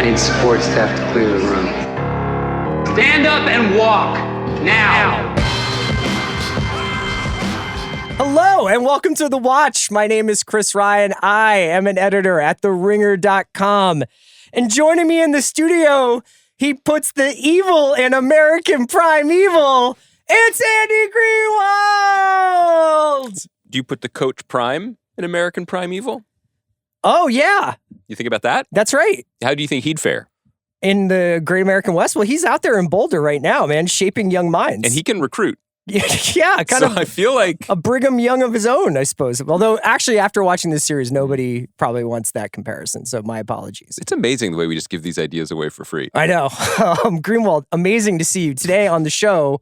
I need support staff to clear the room. Stand up and walk, now! Hello, and welcome to The Watch. My name is Chris Ryan. I am an editor at TheRinger.com. And joining me in the studio, he puts the evil in American Primeval. It's Andy Greenwald! Do you put the Coach Prime in American Primeval? Oh, yeah. You think about that? That's right. How do you think he'd fare? In the Great American West? Well, he's out there in Boulder right now, man, shaping young minds. And he can recruit. Yeah, kind of. I feel like a Brigham Young of his own, I suppose. Although, actually, after watching this series, nobody probably wants that comparison. So my apologies. It's amazing the way we just give these ideas away for free. I know. Greenwald, amazing to see you today on the show.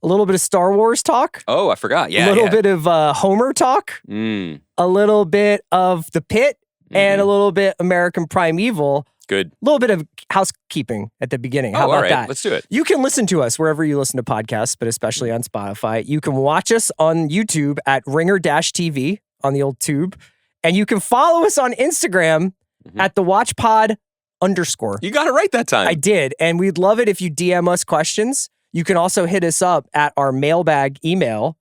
A little bit of Star Wars talk. Oh, I forgot. Yeah, a little bit of Homer talk. A little bit of the Pitt, and a little bit American Primeval. Good. A little bit of housekeeping at the beginning. How about all right. that? Let's do it. You can listen to us wherever you listen to podcasts, but especially on Spotify. You can watch us on YouTube at Ringer-TV on the old tube. And you can follow us on Instagram at thewatchpod_. You got it right that time. I did. And we'd love it if you DM us questions. You can also hit us up at our mailbag email.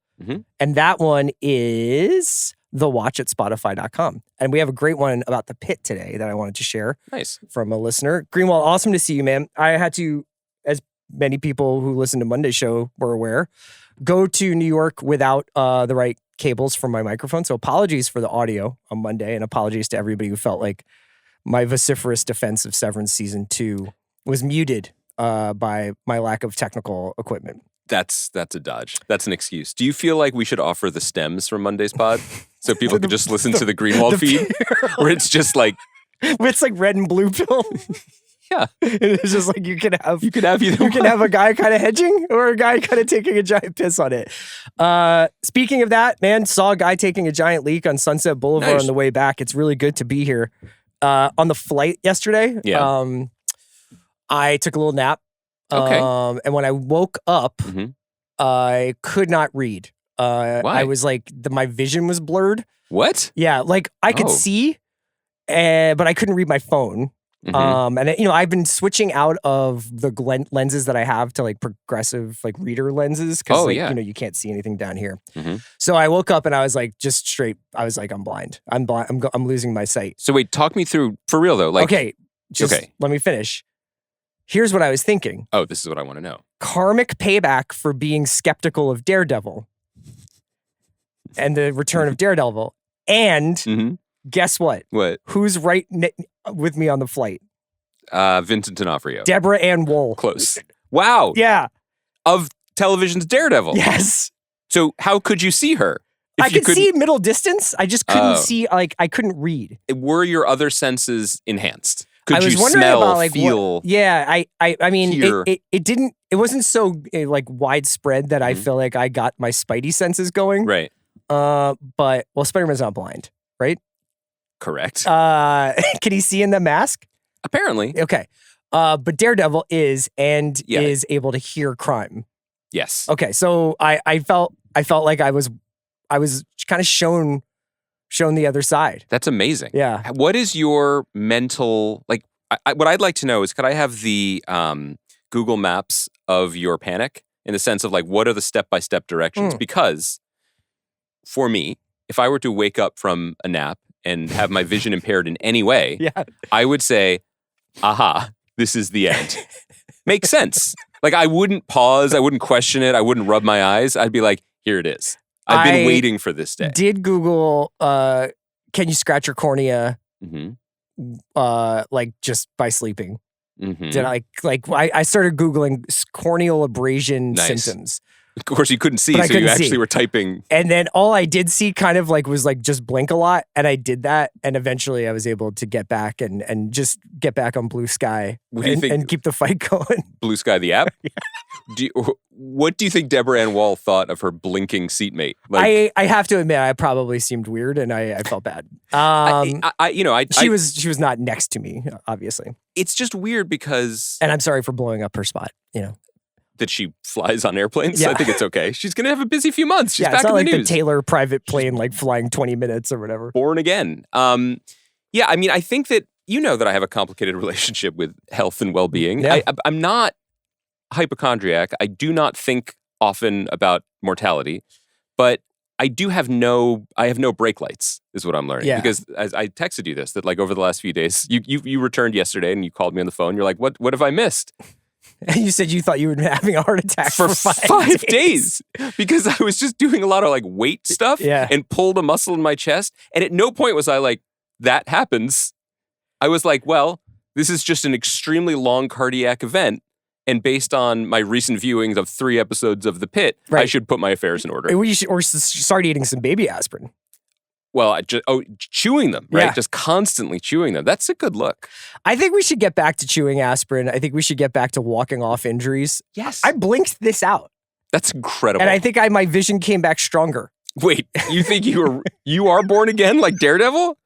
And that one is thewatch@spotify.com. And we have a great one about the Pitt today that I wanted to share. Nice. From a listener. Greenwald, awesome to see you, man. I had to, as many people who listen to Monday's show were aware, go to New York without the right cables for my microphone. So apologies for the audio on Monday, and apologies to everybody who felt like my vociferous defense of Severance Season 2 was muted by my lack of technical equipment. That's a dodge. That's an excuse. Do you feel like we should offer the stems from Monday's pod so people can just listen to the Greenwald feed where it's just like... It's like red and blue pill. Yeah. It's just like you can have either you can have a guy kind of hedging or a guy kind of taking a giant piss on it. Speaking of that, man, saw a guy taking a giant leak on Sunset Boulevard on the way back. It's really good to be here. On the flight yesterday, I took a little nap. Okay. And when I woke up, I could not read. Why? I was like, my vision was blurred. What? Yeah, like I could see, but I couldn't read my phone. And I've been switching out of the lenses that I have to like progressive like reader lenses because you can't see anything down here. So I woke up and I was like, just straight. I was like, I'm blind. I'm blind. I'm losing my sight. So wait, talk me through for real though. Like, let me finish. Here's what I was thinking. Oh, this is what I want to know. Karmic payback for being skeptical of Daredevil and the return of Daredevil. And guess what? What? Who's right with me on the flight? Vincent D'Onofrio. Deborah Ann Woll. Close. Wow. Yeah. Of television's Daredevil. Yes. So how could you see her? I could see middle distance. I just couldn't see, I couldn't read. Were your other senses enhanced? Could I was you wondering smell, about, like, feel? I mean, hear? it wasn't so like widespread that I feel like I got my spidey senses going. Right. But Spider-Man's not blind, right? Correct. Can he see in the mask? Apparently. Okay. But Daredevil is is able to hear crime. Yes. Okay. So I felt like I was kind of shown the other side. That's amazing. Yeah. What is your mental, like, what I'd like to know is, could I have the Google Maps of your panic in the sense of like, what are the step-by-step directions? Because for me, if I were to wake up from a nap and have my vision impaired in any way, I would say, aha, this is the end. Makes sense. Like, I wouldn't pause. I wouldn't question it. I wouldn't rub my eyes. I'd be like, here it is. I've been waiting for this day. Did Google, can you scratch your cornea, like just by sleeping? Did I started Googling corneal abrasion symptoms. Of course, you couldn't see, so you actually were typing. And then all I did see kind of like was like just blink a lot. And I did that. And eventually I was able to get back and just get back on Blue Sky and keep the fight going. Blue Sky, the app? What do you think Deborah Ann Woll thought of her blinking seatmate? Like, I have to admit, I probably seemed weird and I felt bad. She was not next to me, obviously. It's just weird because... And I'm sorry for blowing up her spot, that she flies on airplanes. Yeah. I think it's okay. She's going to have a busy few months. She's back it's not in like the news. The Taylor private plane, like flying 20 minutes or whatever. Born again. I mean, I think that you know that I have a complicated relationship with health and well-being. Yeah. I'm not hypochondriac. I do not think often about mortality, but I have no brake lights, is what I'm learning. Yeah. Because as I texted you this, that like over the last few days, you returned yesterday and you called me on the phone. You're like, what have I missed? And you said you thought you were having a heart attack for 5 days. Because I was just doing a lot of like weight stuff and pulled a muscle in my chest. And at no point was I like, that happens. I was like, well, this is just an extremely long cardiac event. And based on my recent viewings of 3 episodes of The Pitt, I should put my affairs in order. Or start eating some baby aspirin. Well, chewing them, right? Just constantly chewing them. That's a good look. I think we should get back to chewing aspirin. I think we should get back to walking off injuries. Yes. I blinked this out. That's incredible. And I think my vision came back stronger. Wait, you think you are born again like Daredevil?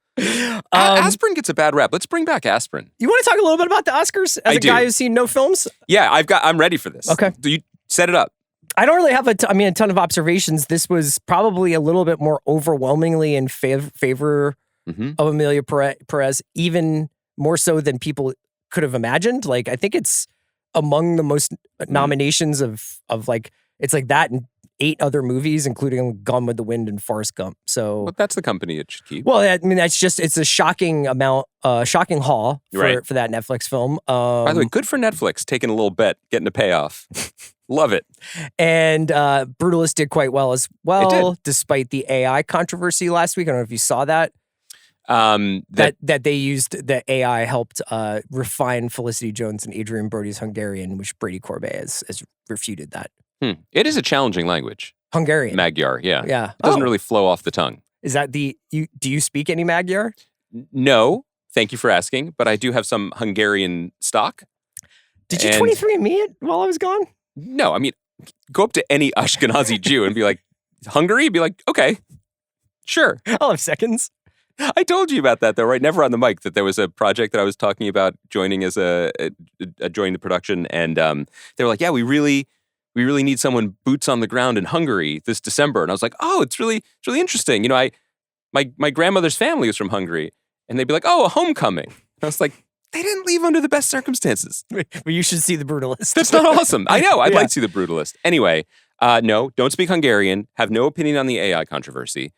Aspirin gets a bad rap. Let's bring back aspirin. You want to talk a little bit about the Oscars as a guy who's seen no films? Yeah, I'm ready for this. Okay. Do you set it up? I don't really have a ton of observations. This was probably a little bit more overwhelmingly in favor of Amelia Perez, even more so than people could have imagined. Like, I think it's among the most nominations of like, it's like that and 8 other movies, including Gone with the Wind and Forrest Gump. So, but that's the company it should keep. Well, I mean, it's a shocking amount, shocking haul for that Netflix film. By the way, good for Netflix taking a little bet, getting a payoff. Love it. And Brutalist did quite well as well, despite the AI controversy last week. I don't know if you saw that. That they used the AI helped refine Felicity Jones and Adrian Brody's Hungarian, which Brady Corbet has refuted that. It is a challenging language. Hungarian. Magyar, yeah. Yeah. It doesn't really flow off the tongue. Is that do you speak any Magyar? No, thank you for asking, but I do have some Hungarian stock. Did you 23andMe it while I was gone? No, I mean, go up to any Ashkenazi Jew and be like, Hungary? Be like, okay, sure. I'll have seconds. I told you about that though, right? Never on the mic, that there was a project that I was talking about joining as joining the production, and they were like, yeah, we really need someone boots on the ground in Hungary this December. And I was like, oh, it's really interesting. You know, my grandmother's family was from Hungary, and they'd be like, oh, a homecoming. And I was like, they didn't leave under the best circumstances. But you should see The Brutalist. That's not awesome. I know. I'd like to see The Brutalist. Anyway, no, don't speak Hungarian. Have no opinion on the AI controversy.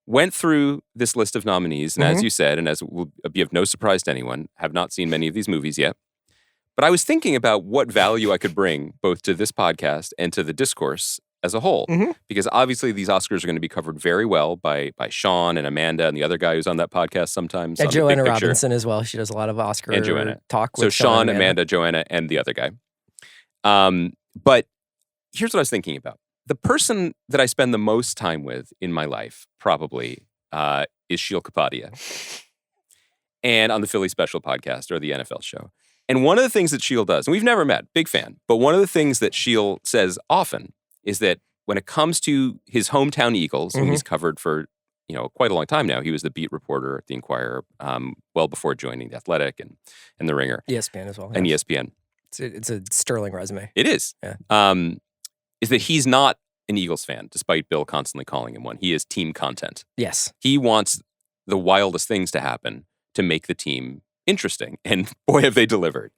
Went through this list of nominees, and as you said, and as will be of no surprise to anyone, have not seen many of these movies yet. But I was thinking about what value I could bring both to this podcast and to the discourse as a whole. Because obviously these Oscars are going to be covered very well by Shawn and Amanda and the other guy who's on that podcast sometimes. And Joanna Robinson as well. She does a lot of Oscar talk with Shawn, Amanda, Joanna, and the other guy. But here's what I was thinking about. The person that I spend the most time with in my life probably is Sheil Kapadia. And on the Philly Special podcast or the NFL show. And one of the things that Sheil does, and we've never met, big fan, but one of the things that Sheil says often is that when it comes to his hometown Eagles, whom he's covered for quite a long time now, he was the beat reporter at the Inquirer well before joining the Athletic and the Ringer. ESPN as well. And ESPN. It's a sterling resume. It is. Yeah. Is that he's not an Eagles fan, despite Bill constantly calling him one. He is team content. Yes. He wants the wildest things to happen to make the team interesting. And boy, have they delivered.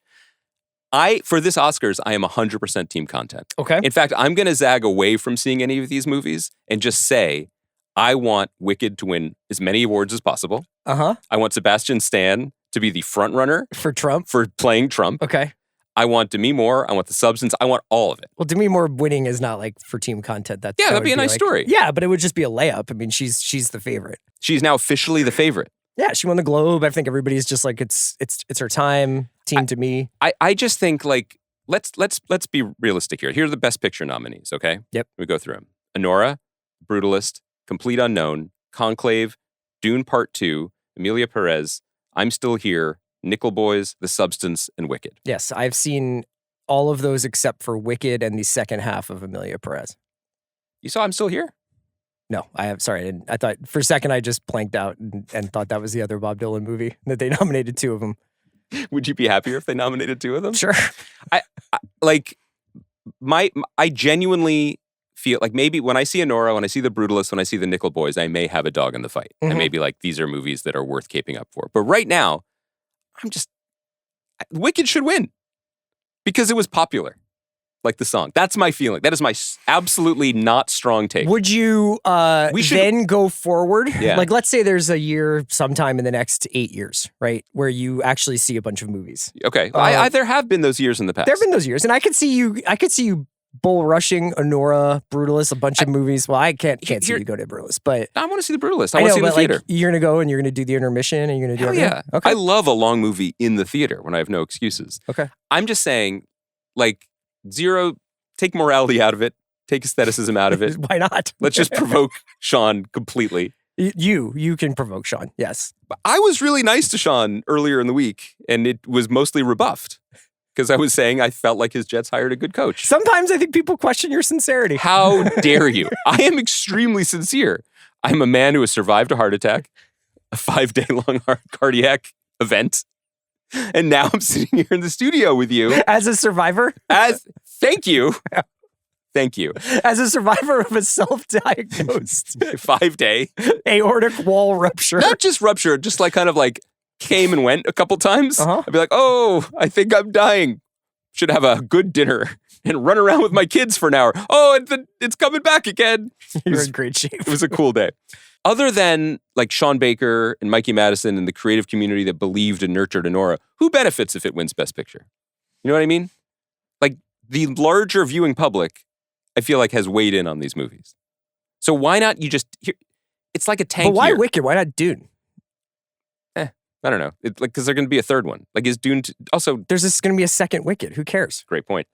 For this Oscars, I am 100% team content. Okay. In fact, I'm going to zag away from seeing any of these movies and just say, I want Wicked to win as many awards as possible. I want Sebastian Stan to be the front runner. For Trump? For playing Trump. Okay. I want Demi Moore. I want the substance. I want all of it. Well, Demi Moore winning is not like for team content. That'd be a nice story. Yeah, but it would just be a layup. I mean, she's the favorite. She's now officially the favorite. Yeah, she won the Globe. I think everybody's just like it's her time. Team to me. I just think like let's be realistic here. Here are the Best Picture nominees. Okay. Yep. We go through them: Anora, Brutalist, Complete Unknown, Conclave, Dune Part 2, Amelia Perez, I'm Still Here, Nickel Boys, The Substance, and Wicked. Yes, I've seen all of those except for Wicked and the second half of Amelia Perez. You saw I'm Still Here? No, I have. Sorry, I thought for a second I just blanked out and thought that was the other Bob Dylan movie that they nominated 2 of them. Would you be happier if they nominated 2 of them? Sure. I genuinely feel like maybe when I see Anora, when I see The Brutalist, when I see The Nickel Boys, I may have a dog in the fight. I may be like, these are movies that are worth caping up for. But right now, Wicked should win because it was popular, like the song. That's my feeling. That is my absolutely not strong take. Would you then go forward? Yeah. Like, let's say there's a year sometime in the next 8 years, right, where you actually see a bunch of movies. Okay, there have been those years in the past. There have been those years, and I could see you bull rushing Honora, Brutalist, a bunch of movies. Well, I can't see you go to Brutalist, but I want to see the Brutalist. I want to see it in the theater. Like, you're gonna go and you're gonna do the intermission, and you're gonna do Hell everything? yeah. Okay. I love a long movie in the theater when I have no excuses. Okay. I'm just saying, like, zero. Take morality out of it. Take aestheticism out of it. Why not? Let's just provoke Shawn completely. You can provoke Shawn. Yes. I was really nice to Shawn earlier in the week, and it was mostly rebuffed because I was saying I felt like his Jets hired a good coach. Sometimes I think people question your sincerity. How dare you? I am extremely sincere. I'm a man who has survived a heart attack, a 5-day-long cardiac event, and now I'm sitting here in the studio with you. As a survivor? Thank you. Thank you. As a survivor of a self-diagnosed 5-day aortic wall rupture. Not just rupture, just like kind of like came and went a couple times. I'd be like, oh, I think I'm dying. Should have a good dinner and run around with my kids for an hour. Oh, it's coming back again. You're in great shape. It was a cool day. Other than like Sean Baker and Mikey Madison and the creative community that believed and nurtured Honora, who benefits if it wins Best Picture? You know what I mean? Like the larger viewing public, I feel like has weighed in on these movies. So why not you just, it's like a tank. But why Wicked? Why not Dune? I don't know. It's like, because there's going to be a third one. Like, is Dune also? There's going to be a second Wicked. Who cares? Great point.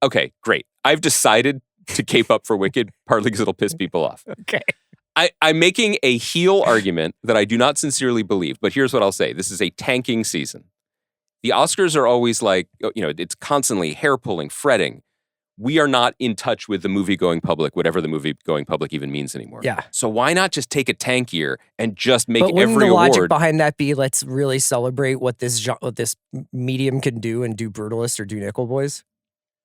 Okay, great. I've decided to cape up for Wicked, partly because it'll piss people off. Okay. I'm making a heel argument that I do not sincerely believe, but here's what I'll say. This is a tanking season. The Oscars are always like, it's constantly hair-pulling, fretting. We are not in touch with the movie-going public, whatever the movie-going public even means anymore. Yeah. So why not just take a tank year and just make but wouldn't every the logic award behind that be let's really celebrate what this medium can do and do Brutalist or do Nickel Boys?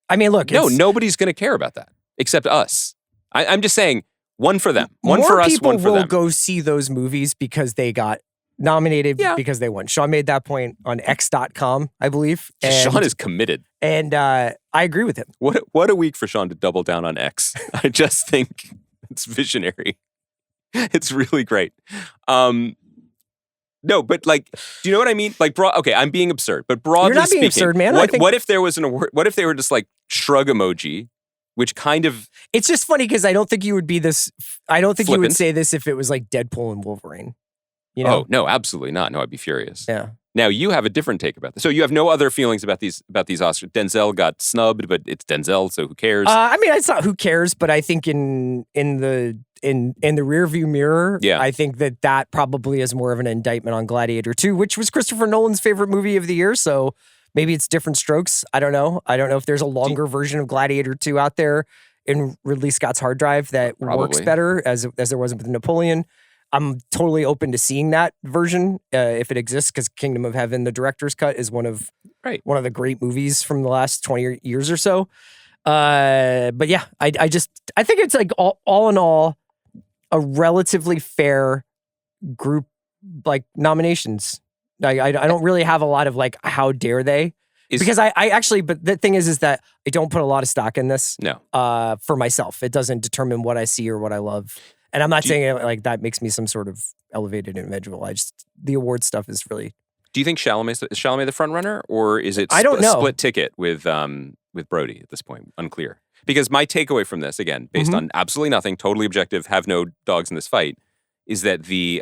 I mean, look. No, nobody's going to care about that except us. I'm just saying, one for them. One for us, one for them. More people will go see those movies because they got nominated because they won. Shawn made that point on X.com, I believe. And, Shawn is committed. And I agree with him. What a week for Shawn to double down on X. I just think it's visionary. It's really great. No, but like, do you know what I mean? Like, okay, I'm being absurd, but broadly You're not being speaking, absurd, man. What if there was an award? What if they were just like shrug emoji, which kind of... It's just funny because I don't think you would be this... I don't think you would flippant. say this if it was like Deadpool and Wolverine. You know? Oh, no, absolutely not. No, I'd be furious. Yeah. Now, you have a different take about this. So you have no other feelings about these Oscars. Denzel got snubbed, but it's Denzel, so who cares? I mean, it's not who cares, but I think in the rearview mirror, I think that probably is more of an indictment on Gladiator 2, which was Christopher Nolan's favorite movie of the year. So maybe it's different strokes. I don't know. I don't know if there's a longer version of Gladiator 2 out there in Ridley Scott's hard drive that works better as there wasn't with Napoleon. I'm totally open to seeing that version if it exists, because Kingdom of Heaven, the director's cut, is one of the great movies from the last 20 years or so. But yeah, I think it's like all in all a relatively fair group, like nominations. I don't really have a lot of like how dare they, because I actually, but the thing is that I don't put a lot of stock in this. No, for myself, it doesn't determine what I see or what I love. And I'm not saying it like that makes me some sort of elevated individual. The award stuff is really. Do you think is Chalamet the front runner, or is it I don't know. Split ticket with Brody at this point? Unclear. Because my takeaway from this, again, based on absolutely nothing, totally objective, have no dogs in this fight, is that the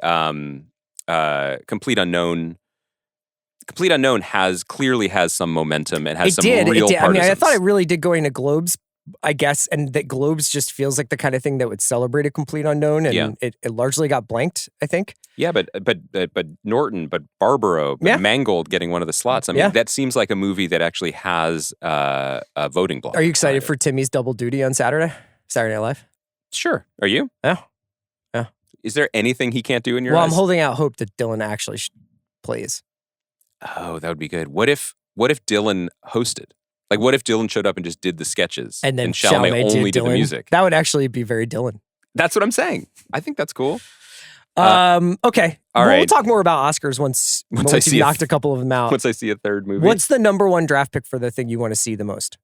Complete Unknown clearly has some momentum and has some real partisans. I mean, I thought it really did going to Globes, I guess, and that Globes just feels like the kind of thing that would celebrate a Complete Unknown, and it largely got blanked, I think. Yeah, but Norton, but Barbaro, but Mangold getting one of the slots. I mean, that seems like a movie that actually has a voting block. Are you excited for Timmy's double duty on Saturday Night Live? Sure. Are you? Yeah. Is there anything he can't do in your eyes? Well, I'm holding out hope that Dylan actually plays. Oh, that would be good. What if Dylan hosted? Like, what if Dylan showed up and just did the sketches and then Chalamet only did the music? That would actually be very Dylan. That's what I'm saying. I think that's cool. Okay. All We'll right. talk more about Oscars once I see you've knocked a couple of them out. Once I see a third movie. What's the number one draft pick for the thing you want to see the most?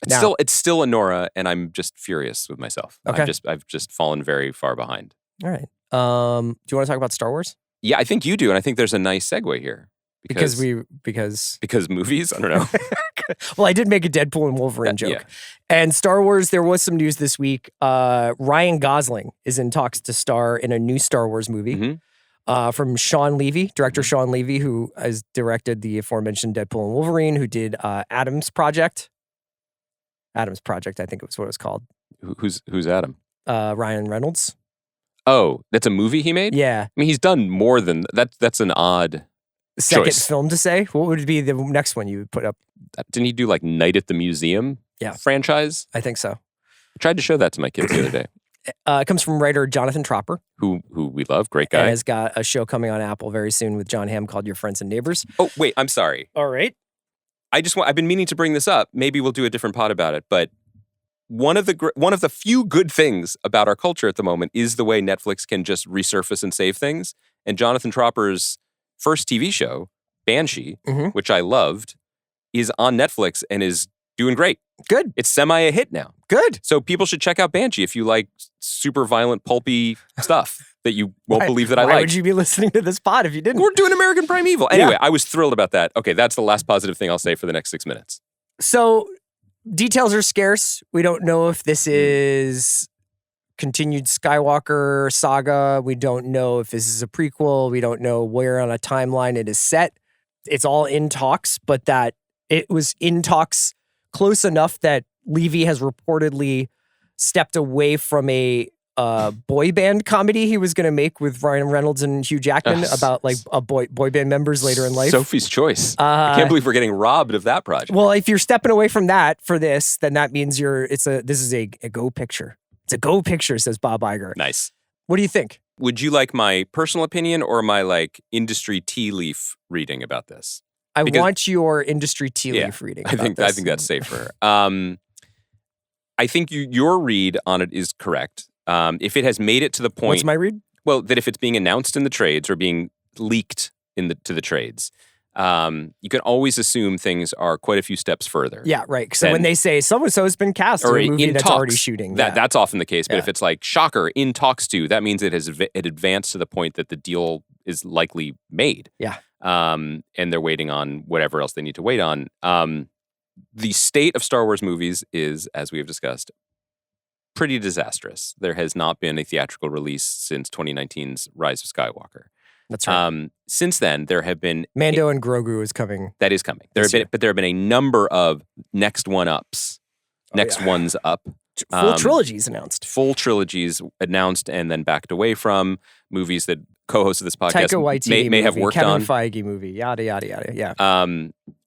It's still a Nora, and I'm just furious with myself. Okay. I've just fallen very far behind. All right. Do you want to talk about Star Wars? Yeah, I think you do, and I think there's a nice segue here. Because movies? I don't know. Well, I did make a Deadpool and Wolverine joke. Yeah. And Star Wars, there was some news this week. Ryan Gosling is in talks to star in a new Star Wars movie from Shawn Levy, director Shawn Levy, who has directed the aforementioned Deadpool and Wolverine, who did Adam's Project. Adam's Project, I think it was what it was called. Who's Adam? Ryan Reynolds. Oh, that's a movie he made? Yeah. I mean, he's done more than that. That's an odd Second choice. film to say. What would be the next one you would put up? Didn't he do like Night at the Museum franchise? I think so. I tried to show that to my kids the other day. It comes from writer Jonathan Tropper, who we love, great guy. and has got a show coming on Apple very soon with John Hamm called Your Friends and Neighbors. Oh, wait, I'm sorry. All right. I've been meaning to bring this up. Maybe we'll do a different pod about it, but one of the few good things about our culture at the moment is the way Netflix can just resurface and save things. And Jonathan Tropper's first TV show, Banshee, which I loved, is on Netflix and is doing great. Good. It's semi a hit now. Good. So people should check out Banshee if you like super violent, pulpy stuff that you won't believe that I like. Why would you be listening to this pod if you didn't? We're doing American Primeval. Anyway, I was thrilled about that. Okay, that's the last positive thing I'll say for the next 6 minutes. So details are scarce. We don't know if this is continued Skywalker saga. We don't know if this is a prequel. We don't know where on a timeline it is set. It's all in talks, but that it was in talks close enough that Levy has reportedly stepped away from a boy band comedy he was going to make with Ryan Reynolds and Hugh Jackman about like a boy band members later in life. Sophie's choice. I can't believe we're getting robbed of that project. Well, if you're stepping away from that for this, then that means this is a go picture. It's a go picture, says Bob Iger. Nice. What do you think? Would you like my personal opinion or my like industry tea leaf reading about this? I want your industry tea leaf reading. I think that's safer. I think your read on it is correct. If it has made it to the point, what's my read? Well, that if it's being announced in the trades or being leaked to the trades, you can always assume things are quite a few steps further. Yeah, right. So when they say so and so has been cast in a movie that's already shooting, that's often the case. But if it's like shocker in talks to, that means it advanced to the point that the deal is likely made. Yeah. And they're waiting on whatever else they need to wait on. The state of Star Wars movies is, as we have discussed, pretty disastrous. There has not been a theatrical release since 2019's Rise of Skywalker. That's right. Since then, there have been Mando and Grogu is coming. That is coming. There have been a number of next one-ups, ones up. Full trilogies announced. Full trilogies announced and then backed away from movies that co-hosts of this podcast Taika Waititi may have worked on. Kevin Feige movie, yada, yada, yada. Yeah.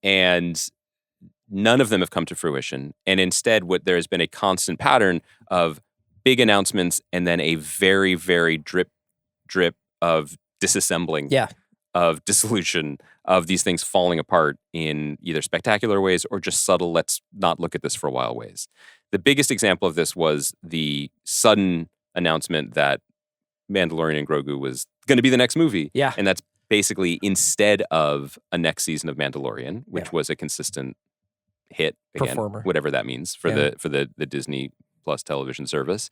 And none of them have come to fruition. And instead, there has been a constant pattern of big announcements and then a very, very drip of disassembling, of dissolution, of these things falling apart in either spectacular ways or just subtle, let's not look at this for a while ways. The biggest example of this was the sudden announcement that Mandalorian and Grogu was going to be the next movie. Yeah. And that's basically instead of a next season of Mandalorian, which was a consistent hit, again, performer, whatever that means for the Disney Plus television service.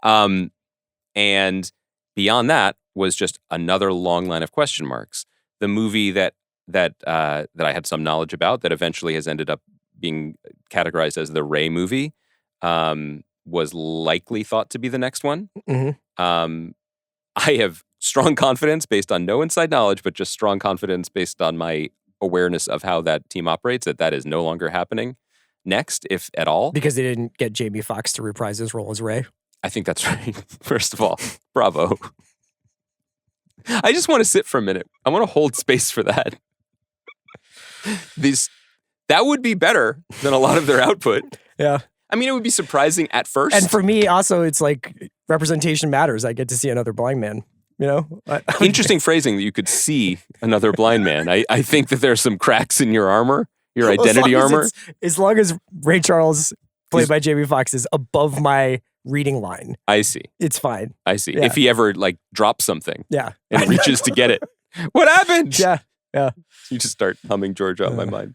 And beyond that was just another long line of question marks. The movie that I had some knowledge about that eventually has ended up being categorized as the Rey movie was likely thought to be the next one. Mm-hmm. I have strong confidence based on no inside knowledge, but just strong confidence based on my awareness of how that team operates, that is no longer happening next, if at all. Because they didn't get Jamie Foxx to reprise his role as Rey. I think that's right. First of all, bravo. I just want to sit for a minute. I want to hold space for that. That would be better than a lot of their output. Yeah. I mean, it would be surprising at first. And for me, also, it's like representation matters. I get to see another blind man, you know? Interesting phrasing that you could see another blind man. I think that there's some cracks in your armor, your identity armor. As long as Ray Charles, played by Jamie Foxx, is above my reading line. I see. It's fine. I see. Yeah. If he ever like drops something Yeah. and reaches to get it. What happened? Yeah. Yeah. You just start humming Georgia on my mind.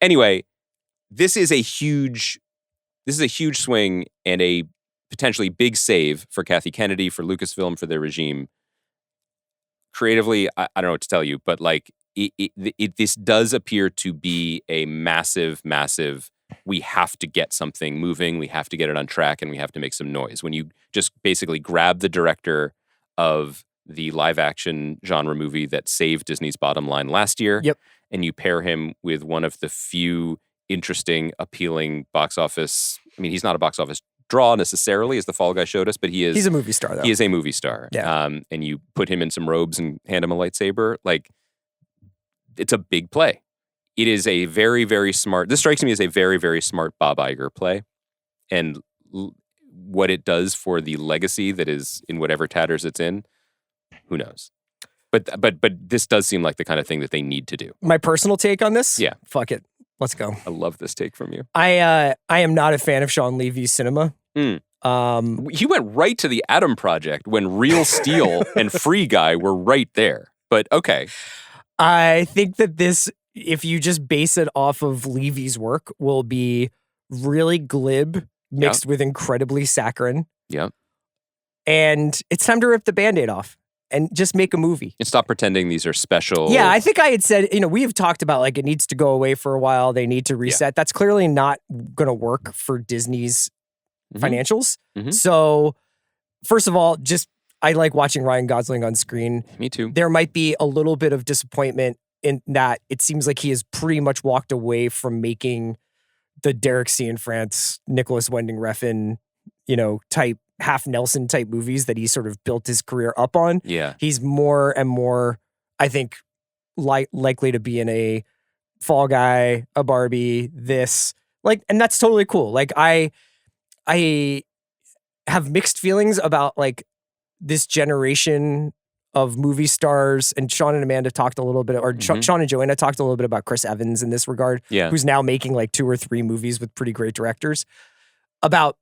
Anyway, this is a huge swing and a potentially big save for Kathy Kennedy, for Lucasfilm, for their regime. Creatively, I don't know what to tell you, but like this does appear to be a massive, we have to get something moving, we have to get it on track, and we have to make some noise. When you just basically grab the director of the live action genre movie that saved Disney's bottom line last year, and you pair him with one of the few interesting, appealing box office. I mean, he's not a box office draw necessarily, as the Fall Guy showed us, but he's a movie star, though. He is a movie star. Yeah. And you put him in some robes and hand him a lightsaber. Like, it's a big play. It is a very, very smart. This strikes me as a very, very smart Bob Iger play, and what it does for the legacy that is in whatever tatters it's in, who knows? But this does seem like the kind of thing that they need to do. My personal take on this? Yeah. Fuck it. Let's go. I love this take from you. I am not a fan of Shawn Levy's cinema. He went right to the Atom Project when Real Steel and Free Guy were right there. But okay. I think that this, if you just base it off of Levy's work, will be really glib mixed with incredibly saccharine. Yeah. And it's time to rip the Band-Aid off and just make a movie. And stop pretending these are special. Yeah, I think I had said, we have talked about like it needs to go away for a while. They need to reset. That's clearly not going to work for Disney's financials. So, first of all, I like watching Ryan Gosling on screen. Me too. There might be a little bit of disappointment in that it seems like he has pretty much walked away from making the Derek Cianfrance, Nicholas Winding Refn, type half Nelson type movies that he sort of built his career up on. Yeah. He's more and more, I think, likely to be in a Fall Guy, a Barbie, and that's totally cool. Like I have mixed feelings about like this generation of movie stars, and Sean and Amanda talked a little bit, or Sean and Joanna talked a little bit about Chris Evans in this regard, who's now making like 2 or 3 movies with pretty great directors, about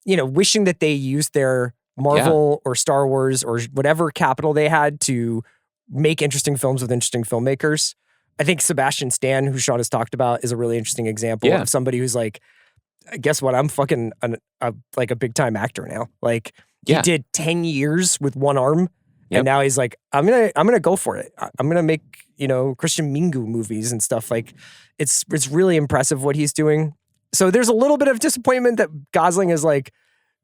wishing that they used their Marvel or Star Wars or whatever capital they had to make interesting films with interesting filmmakers. I think Sebastian Stan, who Sean has talked about, is a really interesting example of somebody who's like, guess what? I'm fucking like a big time actor now. Like he did 10 years with one arm, and now he's like, I'm gonna go for it. I'm gonna make Christian Mingu movies and stuff. Like it's really impressive what he's doing. So there's a little bit of disappointment that Gosling is like,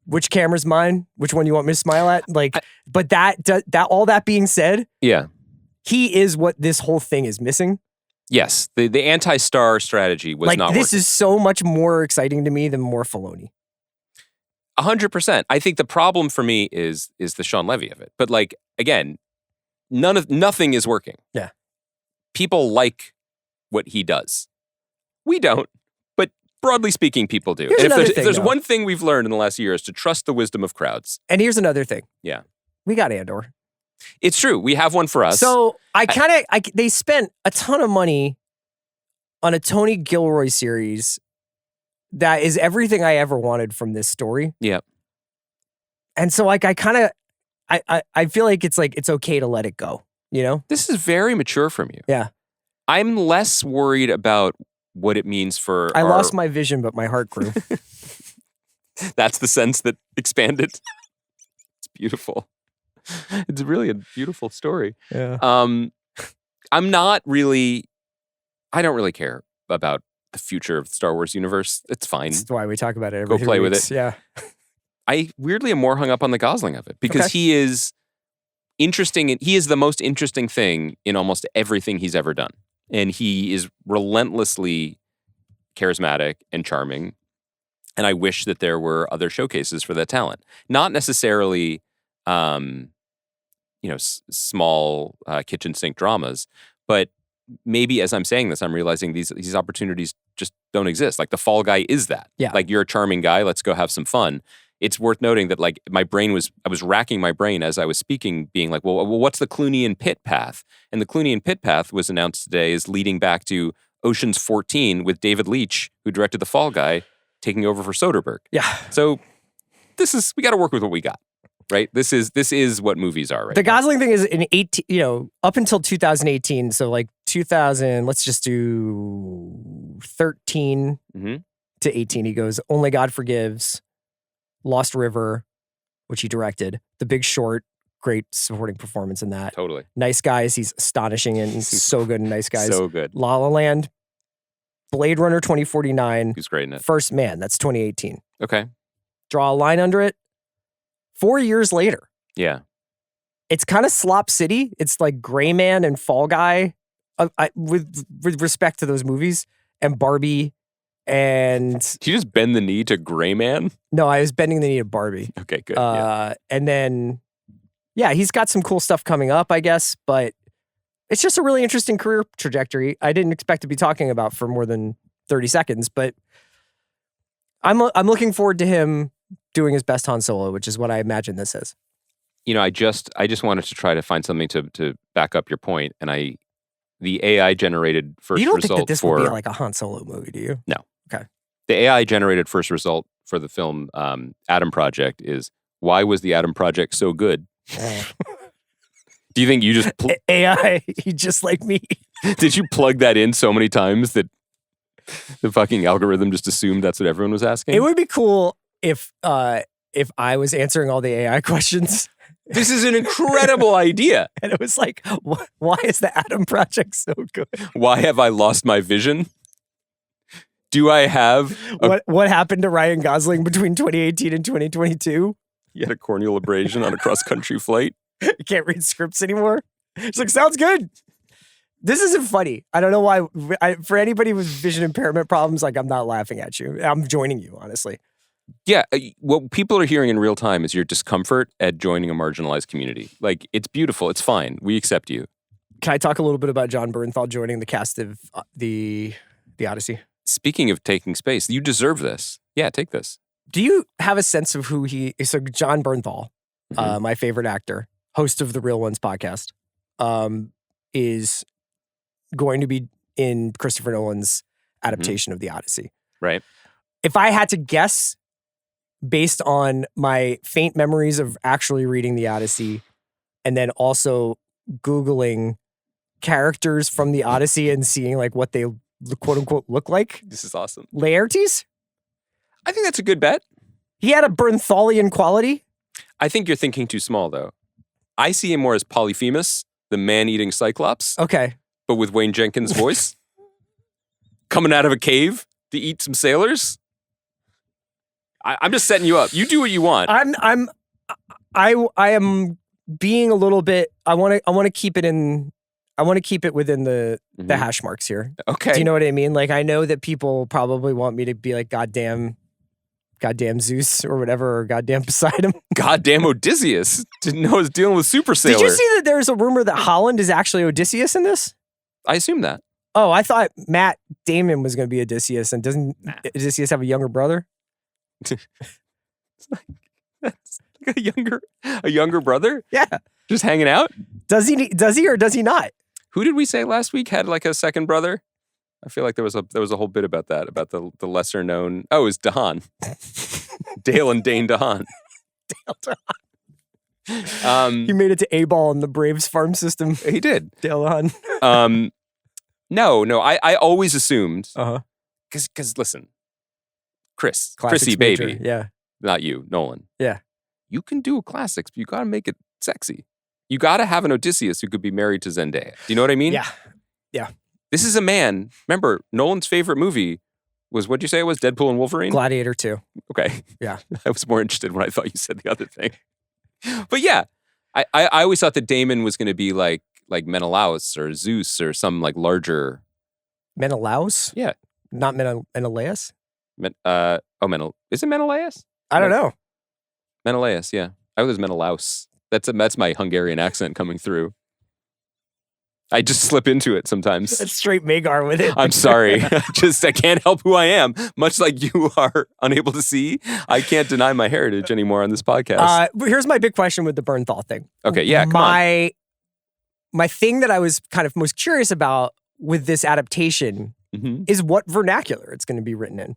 which camera's mine? Which one you want me to smile at? Like, but that all that being said, he is what this whole thing is missing. Yes, the anti-star strategy was not this working. is so much more exciting to me than more Filoni. 100%. I think the problem for me is the Shawn Levy of it. But like, again, nothing is working. Yeah. People like what he does. We don't. Broadly speaking, people do. And if there's one thing we've learned in the last year is to trust the wisdom of crowds. And here's another thing. Yeah. We got Andor. It's true. We have one for us. So they spent a ton of money on a Tony Gilroy series that is everything I ever wanted from this story. Yeah. And so like I feel like it's okay to let it go, This is very mature from you. Yeah. I'm less worried about what it means for I lost my vision, but my heart grew. That's the sense that expanded. It's beautiful. It's really a beautiful story. Yeah. I don't really care about the future of the Star Wars universe. It's fine. That's why we talk about it every Go play with weeks. it. Yeah. I weirdly am more hung up on the Gosling of it because he is interesting, and he is the most interesting thing in almost everything he's ever done. And he is relentlessly charismatic and charming. And I wish that there were other showcases for that talent. Not necessarily, small kitchen sink dramas, but maybe as I'm saying this, I'm realizing these opportunities just don't exist. Like the Fall Guy is that. Yeah. Like you're a charming guy. Let's go have some fun. It's worth noting that like I was racking my brain as I was speaking, being like, well, what's the Clooney and Pitt path? And the Clooney and Pitt path was announced today is leading back to Ocean's 14 with David Leitch, who directed The Fall Guy, taking over for Soderbergh. Yeah. So we got to work with what we got, right? This is what movies are, right? The Gosling thing is in 18, up until 2018. So like 2000, let's just do 13 to 18. He goes, Only God Forgives, Lost River, which he directed, The Big Short, great supporting performance in that. Totally. Nice Guys, he's astonishing and so good in Nice Guys. So good. La La Land, Blade Runner 2049. He's great in it. First Man, that's 2018. Okay. Draw a line under it. 4 years later. Yeah. It's kind of Slop City. It's like Gray Man and Fall Guy with respect to those movies, and Barbie. And did you just bend the knee to Gray Man? No, I was bending the knee to Barbie. Okay, good. And then, yeah, he's got some cool stuff coming up, I guess, but it's just a really interesting career trajectory. I didn't expect to be talking about for more than 30 seconds, but I'm looking forward to him doing his best Han Solo, which is what I imagine this is. You know, I just wanted to try to find something to back up your point, and the AI generated first result. You don't think that this would be like a Han Solo movie, do you? No. Okay. The AI generated first result for the film Atom Project is, why was the Atom Project so good? Do you think you just AI? He just like me. Did you plug that in so many times that the fucking algorithm just assumed that's what everyone was asking? It would be cool if I was answering all the AI questions. This is an incredible idea. And it was like, why is the Atom Project so good? Why have I lost my vision? Do I have what happened to Ryan Gosling between 2018 and 2022? He had a corneal abrasion on a cross-country flight. He can't read scripts anymore. It's like, sounds good. This isn't funny. I don't know why. For anybody with vision impairment problems, like, I'm not laughing at you. I'm joining you, honestly. Yeah, what people are hearing in real time is your discomfort at joining a marginalized community. Like, it's beautiful. It's fine. We accept you. Can I talk a little bit about John Bernthal joining the cast of the Odyssey? Speaking of taking space, you deserve this. Yeah, take this. Do you have a sense of who he is? So John Bernthal, my favorite actor, host of the Real Ones podcast, is going to be in Christopher Nolan's adaptation of the Odyssey. Right. If I had to guess, based on my faint memories of actually reading the Odyssey and then also Googling characters from the Odyssey and seeing like what they quote unquote look like. This is awesome. Laertes? I think that's a good bet. He had a Bernthalian quality. I think you're thinking too small, though. I see him more as Polyphemus, the man-eating Cyclops. Okay. But with Wayne Jenkins' voice. Coming out of a cave to eat some sailors. I'm just setting you up. You do what you want. I am being a little bit. I want to keep it in. I want to keep it within the hash marks here. Okay. Do you know what I mean? Like, I know that people probably want me to be like, goddamn Zeus or whatever, or goddamn Poseidon. Goddamn Odysseus. Didn't know I was dealing with Super Sailor. Did you see that there's a rumor that Holland is actually Odysseus in this? I assume that. Oh, I thought Matt Damon was going to be Odysseus, and doesn't Odysseus have a younger brother? That's like a younger brother? Yeah. Just hanging out? Does he or does he not? Who did we say last week had like a second brother? I feel like there was a whole bit about that, about the lesser known. Oh, it was Dahan. Dale and Dane Dahan. Dale Dahan. He made it to A-ball in the Braves farm system. He did. Dale Dahan. No, I always assumed. Because listen, Chrissy major, baby. Yeah. Not you, Nolan. Yeah. You can do a classics, but you got to make it sexy. You got to have an Odysseus who could be married to Zendaya. Do you know what I mean? Yeah. Yeah. This is a man. Remember, Nolan's favorite movie was, what'd you say it was? Deadpool and Wolverine? Gladiator 2. Okay. Yeah. I was more interested when I thought you said the other thing. But yeah, I always thought that Damon was going to be like Menelaus or Zeus or some like larger. Menelaus? Yeah. Not Menelaus? Is it Menelaus? I don't know. Menelaus, yeah. I was Menelaus. That's my Hungarian accent coming through. I just slip into it sometimes. That's straight Magar with it. I'm sorry. I can't help who I am. Much like you are unable to see, I can't deny my heritage anymore on this podcast. Here's my big question with the Bernthal thing. Okay, yeah, come on. My thing that I was kind of most curious about with this adaptation is what vernacular it's going to be written in.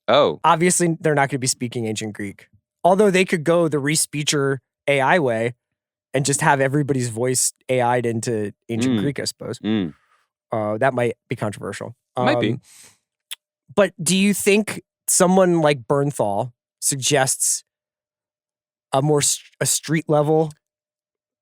Oh. Obviously, they're not going to be speaking ancient Greek. Although they could go the re-speecher AI way and just have everybody's voice AI'd into ancient Greek, I suppose. That might be controversial. Might be. But do you think someone like Bernthal suggests a street level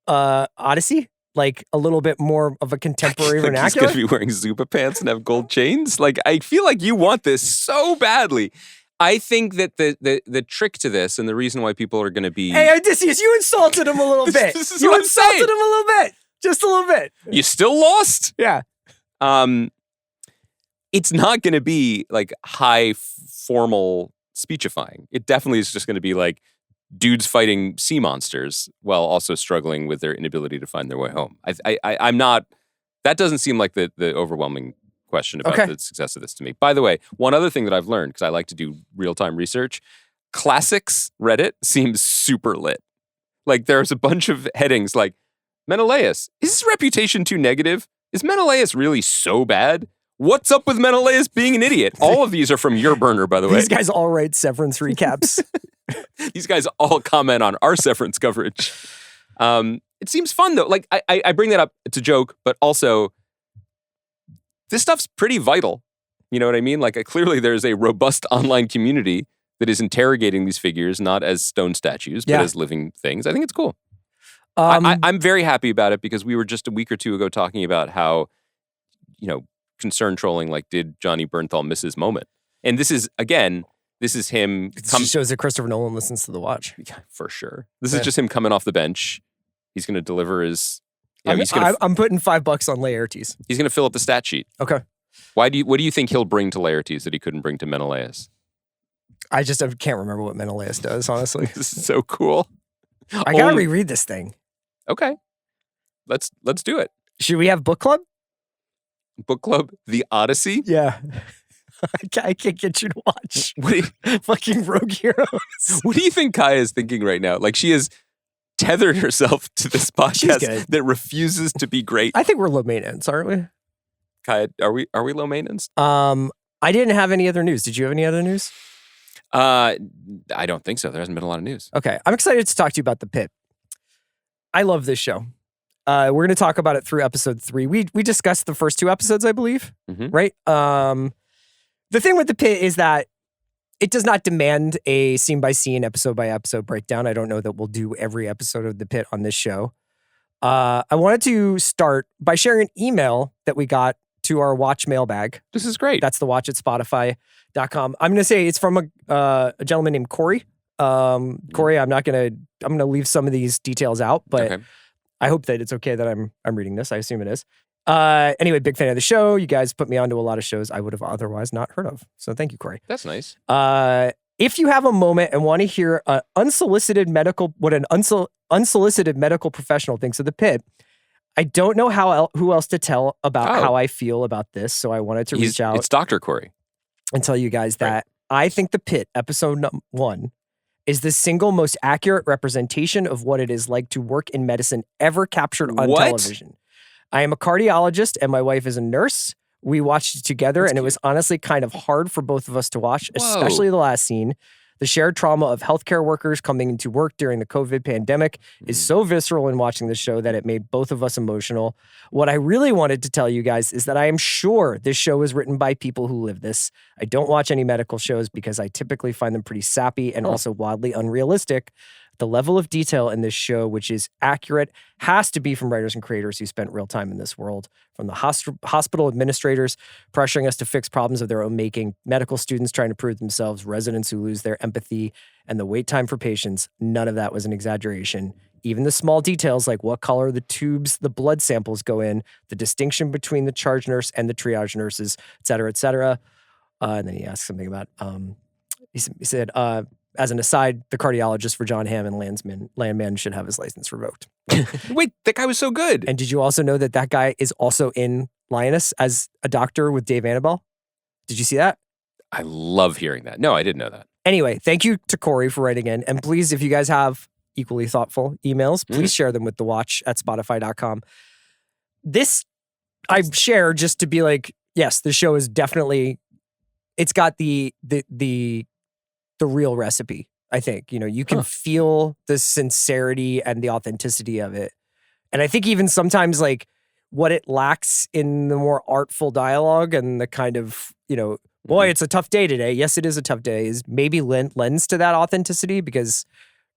Odyssey? Like a little bit more of a contemporary vernacular? He's going to be wearing Zupa pants and have gold chains? Like, I feel like you want this so badly. I think that the trick to this and the reason why people are going to be... Hey, Odysseus, you insulted him a little bit. This is you what I'm insulted saying. him a little bit. Just a little bit. You still lost? Yeah. It's not going to be like high formal speechifying. It definitely is just going to be like dudes fighting sea monsters while also struggling with their inability to find their way home. I'm not... That doesn't seem like the overwhelming question about the success of this to me. By the way, one other thing that I've learned, because I like to do real-time research, Classics Reddit seems super lit. Like, there's a bunch of headings like, Menelaus, is his reputation too negative? Is Menelaus really so bad? What's up with Menelaus being an idiot? All of these are from your burner, by the way. These guys all write Severance recaps. These guys all comment on our Severance coverage. It seems fun, though. Like, I bring that up, it's a joke, but also... This stuff's pretty vital. You know what I mean? Like, clearly there's a robust online community that is interrogating these figures, not as stone statues, but as living things. I think it's cool. I'm very happy about it because we were just a week or two ago talking about how, concern trolling, like, did Johnny Bernthal miss his moment? And this is him. It just shows that Christopher Nolan listens to The Watch. Yeah, for sure. This is just him coming off the bench. He's going to deliver his... I'm putting $5 on Laertes. He's going to fill up the stat sheet. Okay. What do you think he'll bring to Laertes that he couldn't bring to Menelaus? I can't remember what Menelaus does, honestly. This is so cool. I gotta reread this thing. Okay. Let's do it. Should we have book club? Book club? The Odyssey? Yeah. I can't get you to watch fucking Rogue Heroes. What do you think Kaya is thinking right now? Like, she is tethered herself to this podcast that refuses to be great. I think we're low maintenance, aren't we? Kaya, are we low maintenance? I didn't have any other news. Did you have any other news? I don't think so. There hasn't been a lot of news. Okay. I'm excited to talk to you about The Pitt. I love this show. We're going to talk about it through episode 3. We discussed the first 2 episodes, I believe, right? The thing with The Pitt is that it does not demand a scene-by-scene, episode-by-episode breakdown. I don't know that we'll do every episode of The Pitt on this show. I wanted to start by sharing an email that we got to our Watch mailbag. This is great. That's the watch at Spotify.com. I'm going to say it's from a gentleman named Corey. Corey, I'm going to leave some of these details out, but I hope that it's okay that I'm reading this. I assume it is. Anyway, big fan of the show. You guys put me onto a lot of shows I would have otherwise not heard of. So thank you, Corey. That's nice. If you have a moment and want to hear what an unsolicited medical professional thinks of The Pitt, I don't know who else to tell about how I feel about this. So I wanted to reach out. It's Dr. Corey. And tell you guys that I think The Pitt, episode 1, is the single most accurate representation of what it is like to work in medicine ever captured on television. I am a cardiologist and my wife is a nurse. We watched it together and it was honestly kind of hard for both of us to watch, especially the last scene. The shared trauma of healthcare workers coming into work during the COVID pandemic is so visceral in watching the show that it made both of us emotional. What I really wanted to tell you guys is that I am sure this show is written by people who live this. I don't watch any medical shows because I typically find them pretty sappy and also wildly unrealistic. The level of detail in this show, which is accurate, has to be from writers and creators who spent real time in this world. From the hospital administrators pressuring us to fix problems of their own making, medical students trying to prove themselves, residents who lose their empathy, and the wait time for patients, none of that was an exaggeration. Even the small details like what color the tubes the blood samples go in, the distinction between the charge nurse and the triage nurses, et cetera, et cetera. And then he asked something about, he said, as an aside, the cardiologist for John Hammond Landman should have his license revoked. Wait, that guy was so good. And did you also know that guy is also in Lioness as a doctor with Dave Annabelle? Did you see that? I love hearing that. No, I didn't know that. Anyway, thank you to Corey for writing in. And please, if you guys have equally thoughtful emails, please share them with The Watch at Spotify.com. This I share just to be like, yes, the show is definitely, it's got the real recipe I think, you can feel the sincerity and the authenticity of it. And I think even sometimes like what it lacks in the more artful dialogue and the kind of, boy, it's a tough day today. Yes, it is a tough day, is maybe lends to that authenticity, because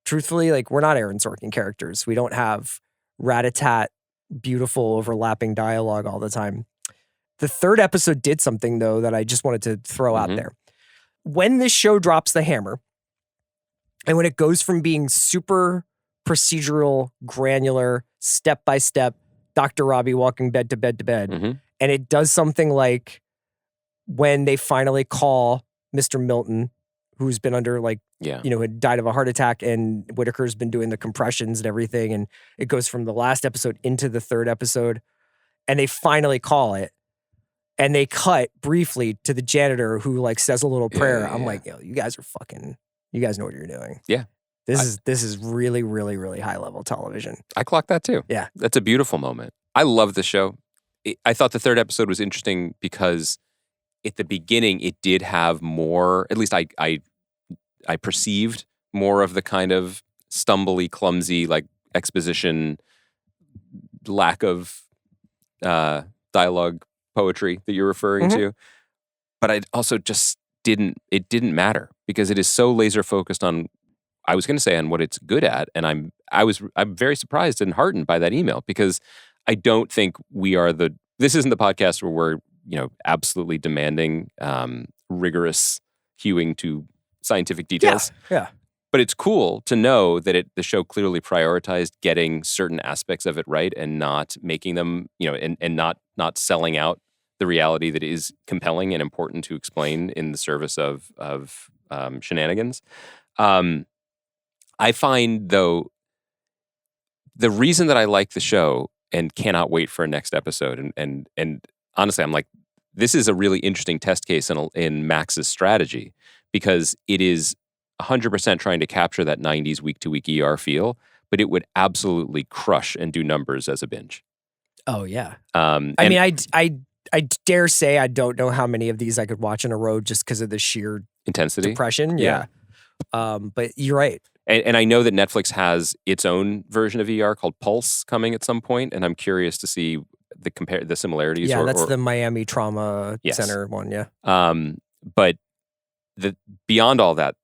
truthfully, like, we're not Aaron Sorkin characters. We don't have rat-a-tat, beautiful overlapping dialogue all the time. The third episode did something, though, that I just wanted to throw out there. When this show drops the hammer, and when it goes from being super procedural, granular, step-by-step, Dr. Robbie walking bed to bed to bed, and it does something like when they finally call Mr. Milton, who's been under had died of a heart attack, and Whitaker's been doing the compressions and everything, and it goes from the last episode into the third episode, and they finally call it, and they cut briefly to the janitor who like says a little prayer. I'm like, yo, you guys know what you're doing. Yeah. This is really, really, really high level television. I clocked that too. Yeah. That's a beautiful moment. I love the show. I thought the third episode was interesting because at the beginning it did have more, at least I perceived more of the kind of stumbly, clumsy, like exposition, lack of dialogue poetry that you're referring to. But I also just didn't matter because it is so laser focused on, I was going to say, on what it's good at. And I'm very surprised and heartened by that email, because I don't think this isn't the podcast where we're, absolutely demanding rigorous hewing to scientific details. Yeah. But it's cool to know that the show clearly prioritized getting certain aspects of it right and not making them, and not selling out the reality that is compelling and important to explain in the service of shenanigans. I find, though, the reason that I like the show and cannot wait for a next episode, and honestly, I'm like, this is a really interesting test case in Max's strategy, because it is 100% trying to capture that 90s week-to-week ER feel, but it would absolutely crush and do numbers as a binge. Oh, yeah. I dare say I don't know how many of these I could watch in a row just because of the sheer intensity, depression. Yeah. But you're right. And I know that Netflix has its own version of ER called Pulse coming at some point, and I'm curious to see the similarities. Yeah, that's the Miami Trauma Center one. Yeah. But beyond all that,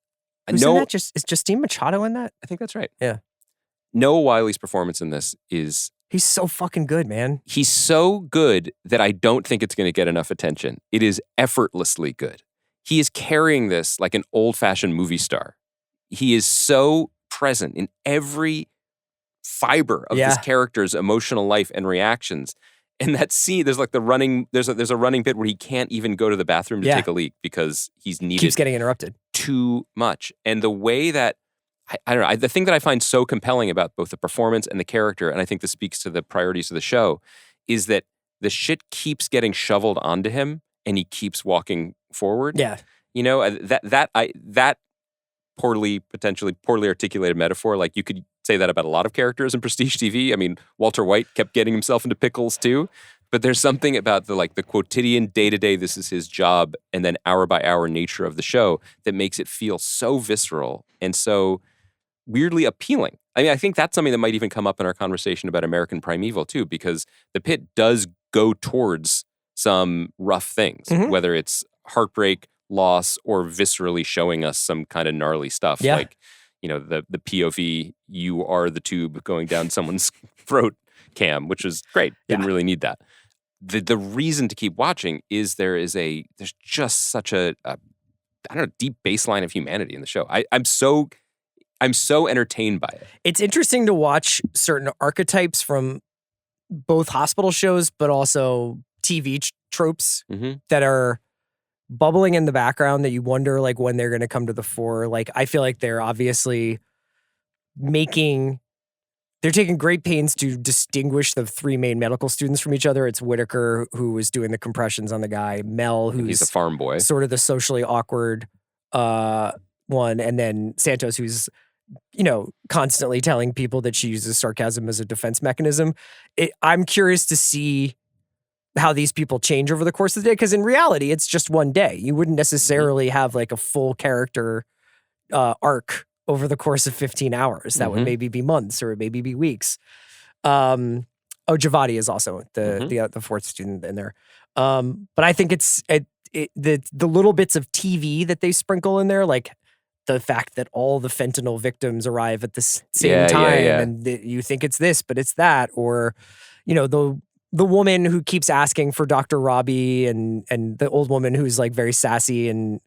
Who's in that? Is Justine Machado in that? I think that's right. Yeah. Noah Wiley's performance in this is... He's so fucking good, man. He's so good that I don't think it's going to get enough attention. It is effortlessly good. He is carrying this like an old-fashioned movie star. He is so present in every fiber of this character's emotional life and reactions. And that scene, there's like there's a running bit where he can't even go to the bathroom to take a leak because he's needed. Keeps getting interrupted. Too much. And the way that, I don't know, the thing that I find so compelling about both the performance and the character, and I think this speaks to the priorities of the show, is that the shit keeps getting shoveled onto him and he keeps walking forward. Yeah. That potentially poorly articulated metaphor, like you could say that about a lot of characters in prestige TV. I mean, Walter White kept getting himself into pickles too. But there's something about the quotidian, day-to-day, this is his job, and then hour-by-hour nature of the show that makes it feel so visceral and so weirdly appealing. I mean, I think that's something that might even come up in our conversation about American Primeval too, because the Pitt does go towards some rough things, whether it's heartbreak, loss, or viscerally showing us some kind of gnarly stuff. Yeah. Like, the POV, you are the tube going down someone's throat cam, which was great. Didn't really need that. The reason to keep watching is there's just such a deep baseline of humanity in the show. I'm so entertained by it. It's interesting to watch certain archetypes from both hospital shows, but also TV tropes that are bubbling in the background that you wonder like when they're going to come to the fore. Like, I feel like they're obviously they're taking great pains to distinguish the three main medical students from each other. It's Whitaker, who was doing the compressions on the guy, Mel, who's a farm boy, sort of the socially awkward one, and then Santos, who's constantly telling people that she uses sarcasm as a defense mechanism. I'm curious to see how these people change over the course of the day, because in reality, it's just one day. You wouldn't necessarily have like a full character arc over the course of 15 hours. That would Mhm. maybe be months or maybe be weeks. Javadi is also the fourth student in there. But I think it's the little bits of TV that they sprinkle in there, like the fact that all the fentanyl victims arrive at the same time, and you think it's this, but it's that, or the woman who keeps asking for Dr. Robbie, and the old woman who's like very sassy and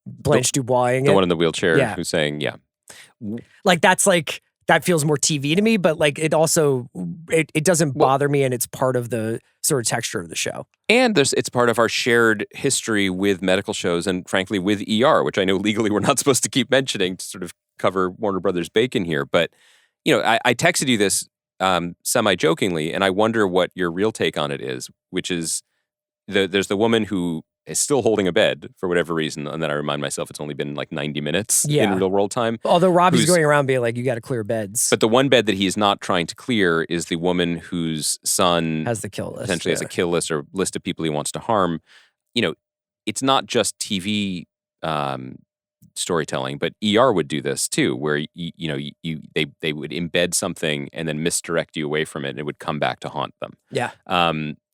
Blanche Dubois. The one in the wheelchair Yeah. who's saying, Like that's like that feels more TV to me, but like it also it doesn't bother me, and it's part of the sort of texture of the show. And it's part of our shared history with medical shows and frankly with ER, which I know legally we're not supposed to keep mentioning to sort of cover Warner Brothers bacon here. But, I texted you this semi-jokingly, and I wonder what your real take on it is, which is there's the woman who is still holding a bed for whatever reason, and then I remind myself it's only been like 90 minutes in real world time. Although Robbie's going around being like, you got to clear beds. But the one bed that he is not trying to clear is the woman whose son has the kill list. Potentially has a kill list or list of people he wants to harm. It's not just TV storytelling, but ER would do this too, where they would embed something and then misdirect you away from it, and it would come back to haunt them. Yeah.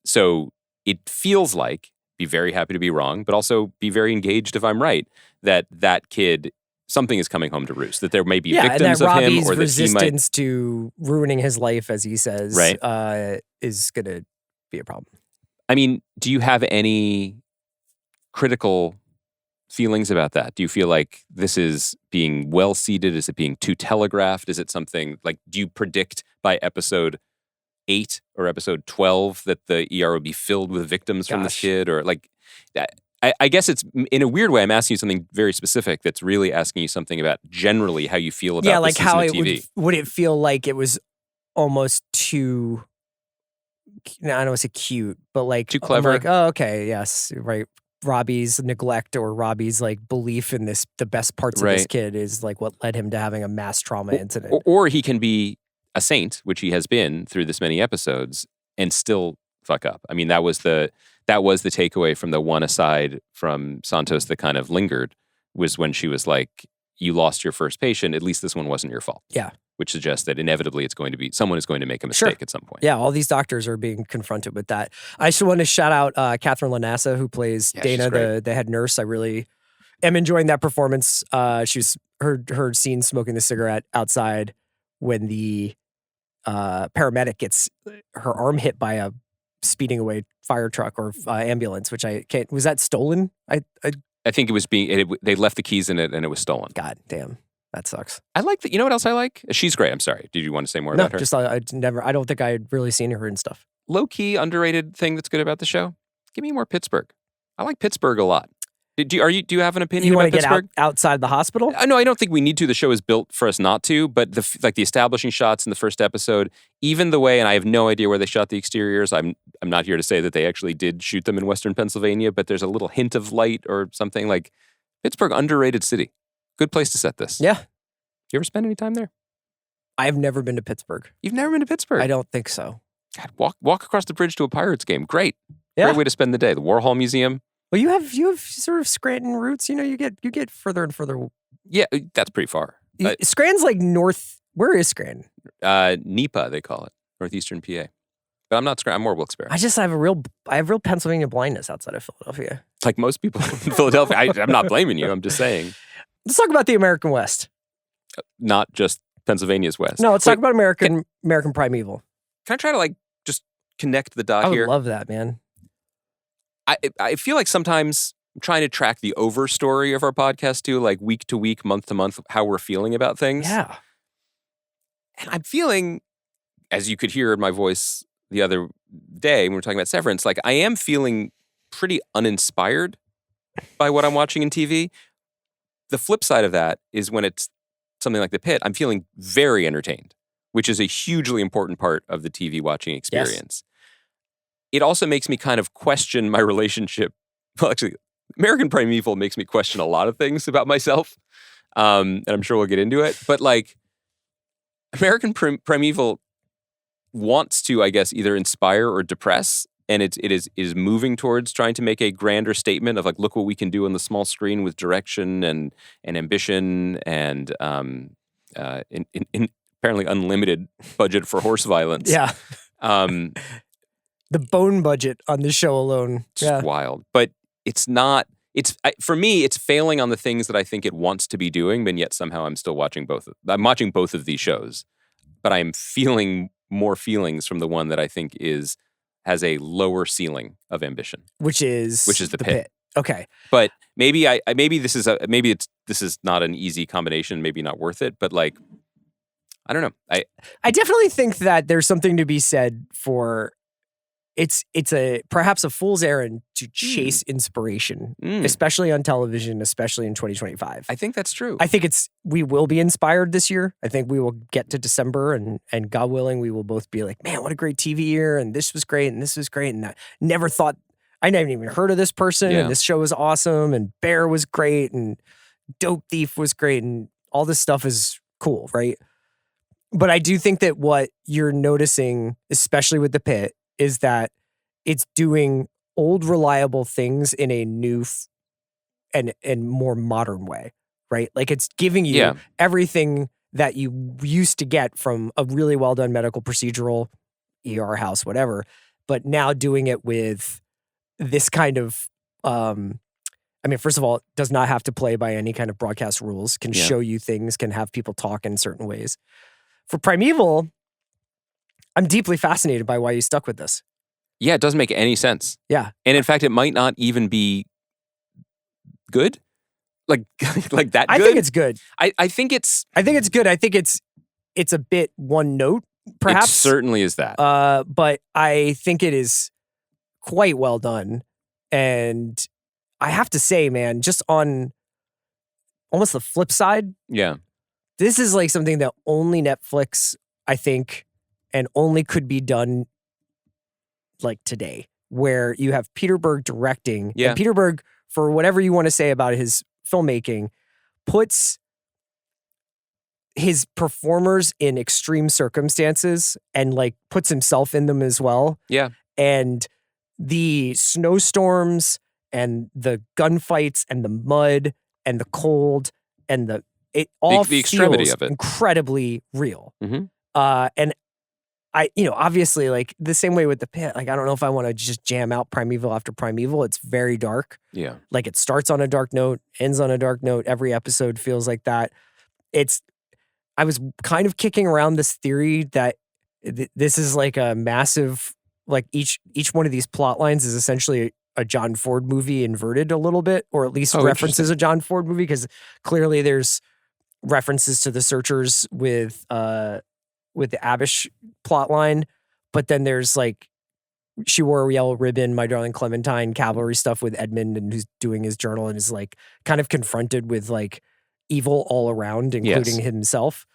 So it feels like, be very happy to be wrong, but also be very engaged if I'm right, that kid, something is coming home to roost, that there may be victims and that of him, Robbie's or that resistance to ruining his life, as he says, right. Is going to be a problem. I mean, do you have any critical feelings about that? Do you feel like this is being well seeded? Is it being too telegraphed? Is it something like, do you predict by episode 8 or episode 12 that the ER would be filled with victims from this kid? Or like, I guess it's, in a weird way, I'm asking you something very specific that's really asking you something about generally how you feel about like this how season of TV. Would it feel like it was almost too, I don't want to say cute, but like too clever? I'm like, oh, okay, yes, right. Robbie's neglect or Robbie's like belief in the best parts of this kid is like what led him to having a mass trauma incident. Or he can be a saint, which he has been through this many episodes, and still fuck up. I mean, that was the takeaway from the one aside from Santos that kind of lingered, was when she was like, you lost your first patient, at least this one wasn't your fault. Yeah. Which suggests that inevitably someone is going to make a mistake at some point. Yeah, all these doctors are being confronted with that. I just want to shout out Catherine Lanassa, who plays Dana, the head nurse. I really am enjoying that performance. She was her scene smoking the cigarette outside when the paramedic gets her arm hit by a speeding away fire truck or ambulance, which I can't. Was that stolen? I think it was they left the keys in it and it was stolen. God damn. That sucks. I like that. You know what else I like? She's great. I'm sorry. Did you want to say more about her? Just I don't think I had really seen her in stuff. Low key underrated thing that's good about the show. Give me more Pittsburgh. I like Pittsburgh a lot. Do you have an opinion about Pittsburgh? You want to get outside the hospital? No, I don't think we need to. The show is built for us not to. But the establishing shots in the first episode, even the way, and I have no idea where they shot the exteriors. I'm not here to say that they actually did shoot them in Western Pennsylvania, but there's a little hint of light or something. Like Pittsburgh, underrated city. Good place to set this. Yeah. You ever spend any time there? I have never been to Pittsburgh. You've never been to Pittsburgh? I don't think so. God, walk across the bridge to a Pirates game. Great. Yeah. Great way to spend the day. The Warhol Museum. Well, you have sort of Scranton roots. You get further and further. Yeah, that's pretty far. Scranton's like north. Where is Scranton? NEPA, they call it. Northeastern PA. But I'm not Scranton. I'm more Wilkes-Barre. I have real Pennsylvania blindness outside of Philadelphia. Like most people in Philadelphia. I'm not blaming you. I'm just saying. Let's talk about the American West. Not just Pennsylvania's West. No, let's talk about American Primeval. Can I try to just connect the dot here? I would love that, man. I feel like sometimes I'm trying to track the over story of our podcast too, like week to week, month to month, how we're feeling about things. Yeah. And I'm feeling, as you could hear in my voice the other day when we were talking about Severance, like I am feeling pretty uninspired by what I'm watching in TV. The flip side of that is when it's something like The Pitt, I'm feeling very entertained, which is a hugely important part of the TV watching experience. Yes. It also makes me kind of question my relationship. Well, actually, American Primeval makes me question a lot of things about myself, and I'm sure we'll get into it. But like, American Primeval wants to, I guess, either inspire or depress, and it is moving towards trying to make a grander statement of like, look what we can do on the small screen with direction and ambition and in apparently unlimited budget for horse violence. Yeah. Um, The bone budget on this show alone. just wild. But it's not. For me, it's failing on the things that I think it wants to be doing, but yet somehow I'm still watching both. I'm watching both of these shows, but I'm feeling more feelings from the one that I think has a lower ceiling of ambition, Which is the Pit. Okay. But maybe this is not an easy combination, maybe not worth it, but like, I don't know. I definitely think that there's something to be said for it's perhaps a fool's errand to chase inspiration, especially on television, especially in 2025. I think that's true. I think we will be inspired this year. I think we will get to December and God willing, we will both be like, man, what a great TV year. And this was great. And this was great. And I never even heard of this person. Yeah. And this show was awesome. And Bear was great. And Dope Thief was great. And all this stuff is cool, right? But I do think that what you're noticing, especially with the Pit, is that it's doing old, reliable things in a new and more modern way, right? Like it's giving you everything that you used to get from a really well done medical procedural, ER house, whatever, but now doing it with this kind of, first of all, it does not have to play by any kind of broadcast rules, can show you things, can have people talk in certain ways. For Primeval, I'm deeply fascinated by why you stuck with this. Yeah, it doesn't make any sense. Yeah. And in fact, it might not even be good. Like that good? I think it's good. I think it's good. I think it's a bit one note, perhaps. It certainly is that. But I think it is quite well done. And I have to say, man, just on almost the flip side, this is like something that only Netflix, I think, and only could be done like today, where you have Peter Berg directing. And Peter Berg, for whatever you want to say about his filmmaking, puts his performers in extreme circumstances and like puts himself in them as well. Yeah. And the snowstorms and the gunfights and the mud and the cold and the extremity feels of it incredibly real. Mm-hmm. And I, obviously, like the same way with the Pit, like I don't know if I want to just jam out Primeval after Primeval. It's very dark. Yeah. Like it starts on a dark note, ends on a dark note. Every episode feels like that. I was kind of kicking around this theory that this is like a massive, like each one of these plot lines is essentially a John Ford movie inverted a little bit, or at least references a John Ford movie, because clearly there's references to the Searchers with the Abish plot line, but then there's like She Wore a Yellow Ribbon, My Darling Clementine, cavalry stuff with Edmund, and who's doing his journal and is like kind of confronted with like evil all around, including himself.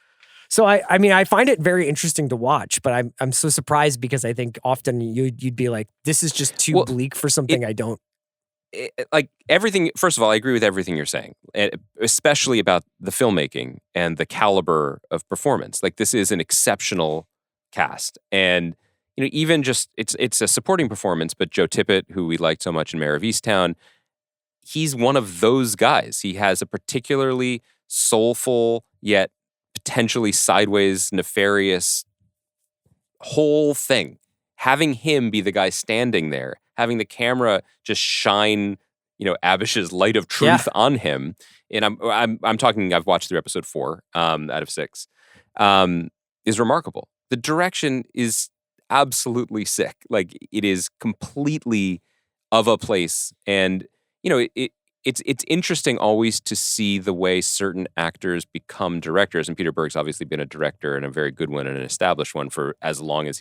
So I find it very interesting to watch, but I'm so surprised because I think often you'd be like, this is just too bleak for something I don't. Like everything, first of all, I agree with everything you're saying, especially about the filmmaking and the caliber of performance. Like this is an exceptional cast. And, even just, it's a supporting performance, but Joe Tippett, who we liked so much in Mayor of Easttown, he's one of those guys. He has a particularly soulful, yet potentially sideways, nefarious whole thing. Having him be the guy standing there, having the camera just shine, Abish's light of truth on him. And I'm talking, I've watched through episode 4 out of 6, is remarkable. The direction is absolutely sick. Like it is completely of a place. And, it's interesting always to see the way certain actors become directors. And Peter Berg's obviously been a director, and a very good one and an established one, for as long as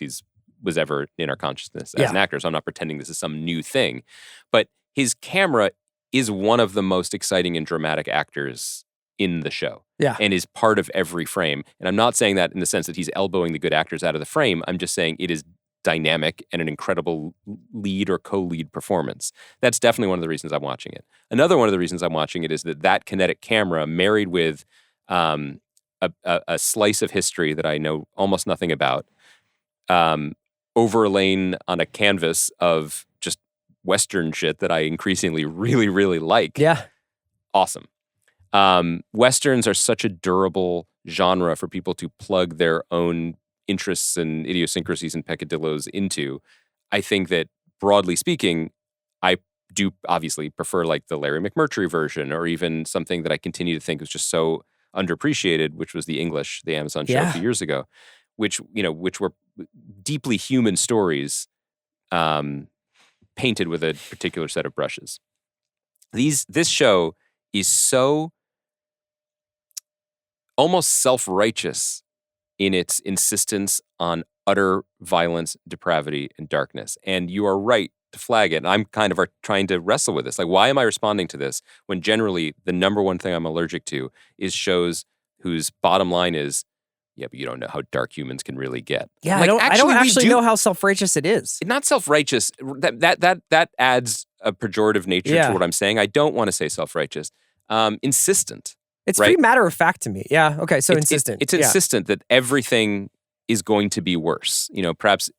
was ever in our consciousness as an actor. So I'm not pretending this is some new thing. But his camera is one of the most exciting and dramatic actors in the show. Yeah. And is part of every frame. And I'm not saying that in the sense that he's elbowing the good actors out of the frame. I'm just saying it is dynamic and an incredible lead or co-lead performance. That's definitely one of the reasons I'm watching it. Another one of the reasons I'm watching it is that kinetic camera married with a slice of history that I know almost nothing about, overlain on a canvas of just Western shit that I increasingly really, really like. Yeah. Awesome. Westerns are such a durable genre for people to plug their own interests and idiosyncrasies and peccadillos into. I think that, broadly speaking, I do obviously prefer like the Larry McMurtry version, or even something that I continue to think was just so underappreciated, which was The English, the Amazon show a few years ago, which were deeply human stories painted with a particular set of brushes. This show is so almost self-righteous in its insistence on utter violence, depravity, and darkness. And you are right to flag it. And I'm kind of trying to wrestle with this. Like, why am I responding to this when generally the number one thing I'm allergic to is shows whose bottom line is, yeah, but you don't know how dark humans can really get. Yeah, like, I don't actually know how self-righteous it is. It's not self-righteous. That adds a pejorative nature to what I'm saying. I don't want to say self-righteous. Insistent. It's pretty matter of fact to me. Yeah. Okay. So insistent. It's insistent that everything is going to be worse. Perhaps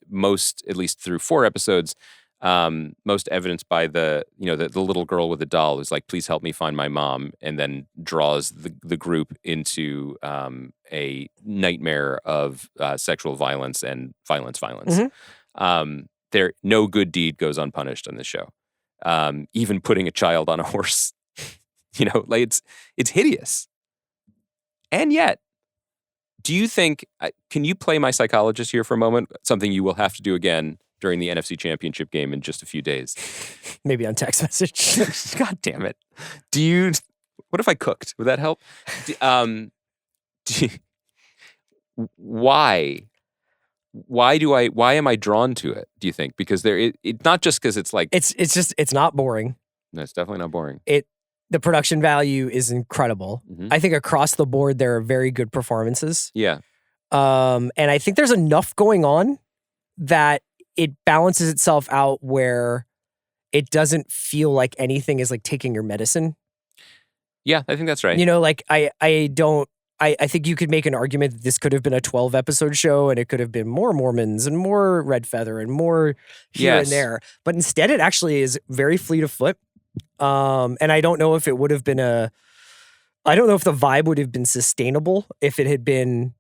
at least through 4 episodes, most evidenced by the little girl with the doll who's like, please help me find my mom, and then draws the group into a nightmare of sexual violence and violence. Mm-hmm. No good deed goes unpunished on this show. Even putting a child on a horse. Like it's hideous. And yet, do you think, can you play my psychologist here for a moment? Something you will have to do again during the NFC Championship game in just a few days. Maybe on text message. God damn it. What if I cooked? Would that help? Why am I drawn to it, do you think? Because it's not just because it's like... It's not boring. No, it's definitely not boring. The production value is incredible. Mm-hmm. I think across the board, there are very good performances. Yeah. And I think there's enough going on that it balances itself out where it doesn't feel like anything is like taking your medicine. Yeah, I think that's right. I think you could make an argument that this could have been a 12 episode show and it could have been more Mormons and more Red Feather and more here and there. But instead, it actually is very fleet of foot. And I don't know if it would have been I don't know if the vibe would have been sustainable if it had been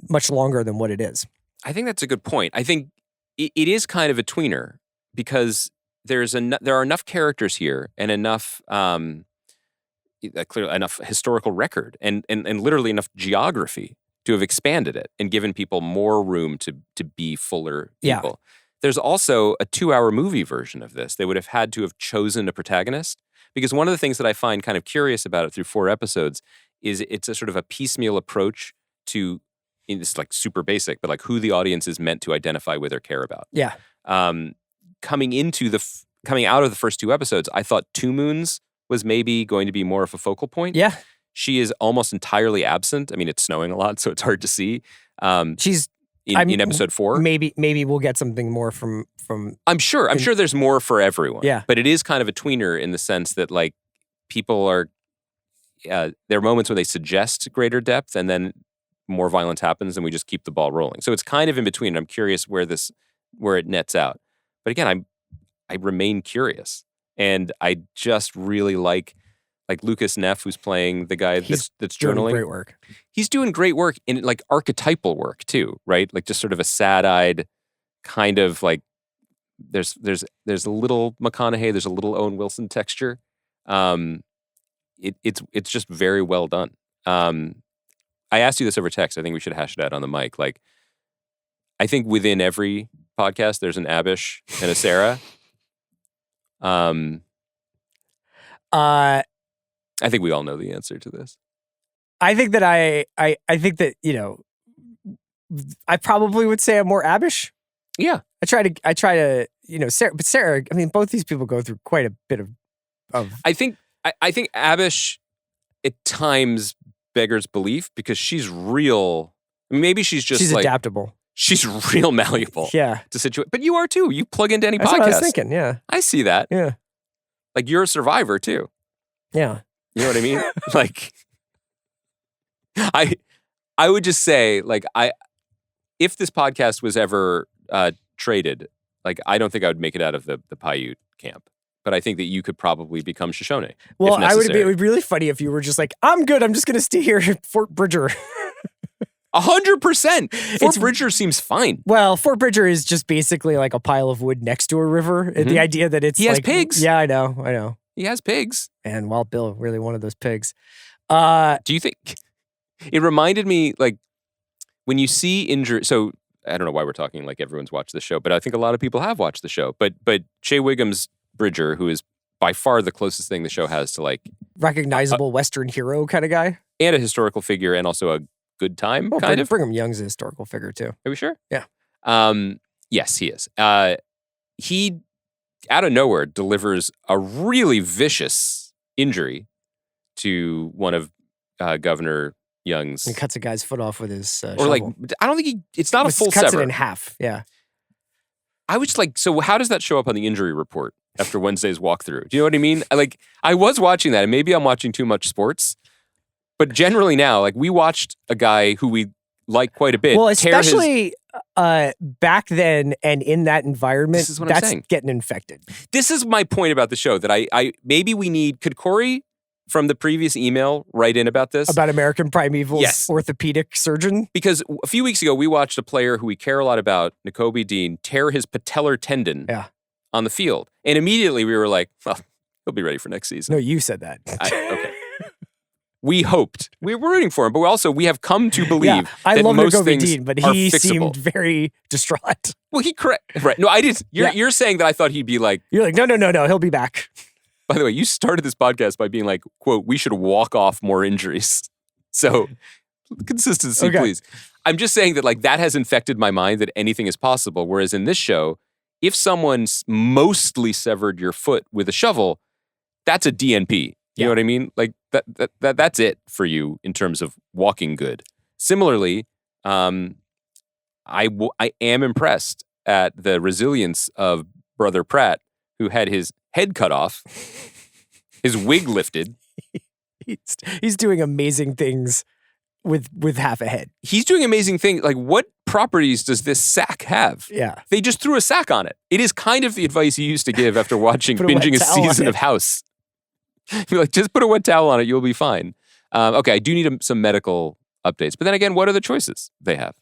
much longer than what it is. I think that's a good point. I think it is kind of a tweener because there are enough characters here and enough, clearly enough historical record and literally enough geography to have expanded it and given people more room to be fuller people. Yeah. There's also a 2-hour movie version of this. They would have had to have chosen a protagonist, because one of the things that I find kind of curious about it through 4 episodes is it's a sort of a piecemeal approach to, it's like super basic, but like who the audience is meant to identify with or care about. Yeah. Coming out of the first 2 episodes, I thought Two Moons was maybe going to be more of a focal point. Yeah. She is almost entirely absent. I mean, it's snowing a lot, so it's hard to see. She's in episode 4. Maybe we'll get something more from I'm sure there's more for everyone. Yeah. But it is kind of a tweener in the sense that like people are there are moments when they suggest greater depth and then more violence happens and we just keep the ball rolling. So it's kind of in between. I'm curious where it nets out. But again, I remain curious. And I just really like Lucas Neff, who's playing the guy that's journaling. Doing great work. He's doing great work in like archetypal work too, right? Like just sort of a sad-eyed kind of like there's a little McConaughey, there's a little Owen Wilson texture. It's just very well done. I asked you this over text. I think we should hash it out on the mic. Like, I think within every podcast there's an Abish and a Sarah. I think we all know the answer to this. I think that I think that, I probably would say I'm more Abish. Yeah. I try to, Sarah, but Sarah, I mean, both these people go through quite a bit of I think Abish at times beggars belief because she's real. I mean, maybe she's like, adaptable. She's real malleable. Yeah. To situation. But you are too. You plug into any podcast. That's what I was thinking, yeah. I see that. Yeah. Like you're a survivor too. Yeah. You know what I mean? Like I would just say, like, if this podcast was ever traded, like I don't think I would make it out of the Paiute camp. But I think that you could probably become Shoshone. Well, if necessary. it would be really funny if you were just like, I'm good. I'm just going to stay here at Fort Bridger. 100%. Fort Bridger seems fine. Well, Fort Bridger is just basically like a pile of wood next to a river. Mm-hmm. The idea that it's he has pigs. Yeah, I know. He has pigs. And Wild Bill really wanted those pigs. Do you think it reminded me like when you see injury? So I don't know why we're talking like everyone's watched the show, but I think a lot of people have watched the show. But Shea Whigham's Bridger, who is by far the closest thing the show has to like recognizable Western hero kind of guy, and a historical figure, and also a good time kind of. Brigham Young's a historical figure too. Are we sure? Yeah. Yes, he is. He out of nowhere delivers a really vicious injury to one of Governor Young's. He cuts a guy's foot off with his or shovel. like I don't think it's not a full cuts sever. It in half. Yeah. I was like, so how does that show up on the injury report after Wednesday's walkthrough? Do you know what I mean? I was watching that, and maybe I'm watching too much sports, but generally now, like we watched a guy who we like quite a bit. Well, especially back then and in that environment, this is what that's I'm saying. Getting infected. This is my point about the show that I maybe we need. Could Corey from the previous email write in about this? About American Primeval's yes. orthopedic surgeon? Because a few weeks ago, we watched a player who we care a lot about, Nakobe Dean, tear his patellar tendon on the field. And immediately we were like, well, he'll be ready for next season. No, you said that. Okay. We hoped. We were rooting for him, but we have come to believe I that love most Nakobe things Dean, but are he fixable. seemed very distraught. Well, right. No, I didn't. You're saying that I thought he'd be like. You're like, no, he'll be back. By the way, you started this podcast by being like, quote, we should walk off more injuries. So consistency, please. I'm just saying that like that has infected my mind that anything is possible. Whereas in this show, if someone's mostly severed your foot with a shovel, that's a DNP. You know what I mean? Like that's it for you in terms of walking good. Similarly, I am impressed at the resilience of Brother Pratt, who had his head cut off, his wig lifted. He's doing amazing things with half a head. He's doing amazing things. Like, what properties does this sack have? Yeah. They just threw a sack on it. It is kind of the advice he used to give after binging a season of House. You're like, just put a wet towel on it, you'll be fine. Okay, I do need some medical updates. But then again, what are the choices they have?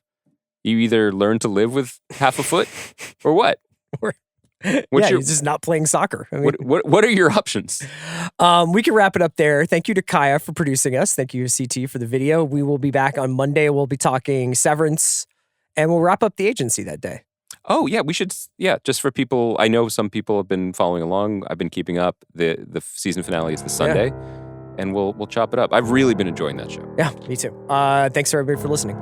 You either learn to live with half a foot or what? He's just not playing soccer. I mean, what are your options? We can wrap it up there. Thank you to Kaya for producing us. Thank you, CT, for the video. We will be back on Monday. We'll be talking Severance, and we'll wrap up the agency that day. Oh, yeah, we should. Yeah, just for people. I know some people have been following along. I've been keeping up. The season finale is this Sunday, and we'll chop it up. I've really been enjoying that show. Yeah, me too. Thanks, everybody, for listening.